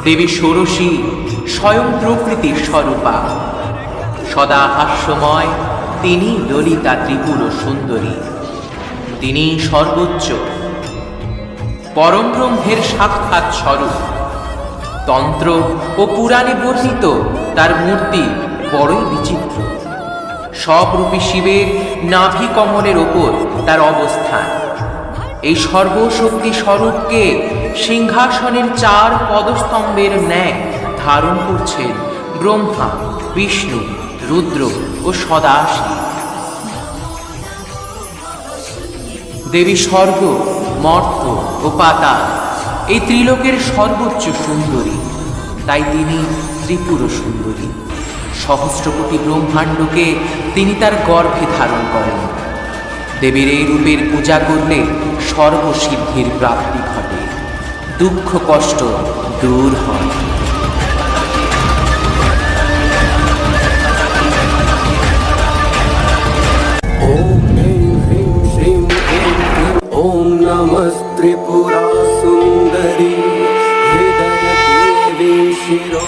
দেবী ষোড়শী স্বয়ং প্রকৃতির স্বরূপা, সদা হাস্যময় তিনি ললিতা ত্রিপুর সুন্দরী। তিনি সর্বোচ্চ পরম ব্রহ্মের সাক্ষাৎ স্বরূপ। তন্ত্র ও পুরাণে বর্ণিত তার মূর্তি বড়ই বিচিত্র। সবরূপী শিবের নাভি কমলের ওপর তার অবস্থান। এই সর্বশক্তি স্বরূপকে সিংহাসনের 4 পদস্তম্ভের ন্যায় ধারণ করছেন ব্রহ্মা, বিষ্ণু, রুদ্র ও সদাশিব। দেবী স্বর্গ, মর্ত্য ও পাতাল এই ত্রিলোকের সর্বোচ্চ সুন্দরী, তাই তিনি ত্রিপুর সুন্দরী। সহস্রকোটি ব্রহ্মাণ্ডকে তিনি তার গর্ভে ধারণ করেন। দেবীর এই রূপের পূজা করলে সর্বসিদ্ধির প্রাপ্তি ঘটে, দুঃখ কষ্ট দূর হয়। ओम नमस्त्रिपुरा सुंदरी हृदय देवी शिरो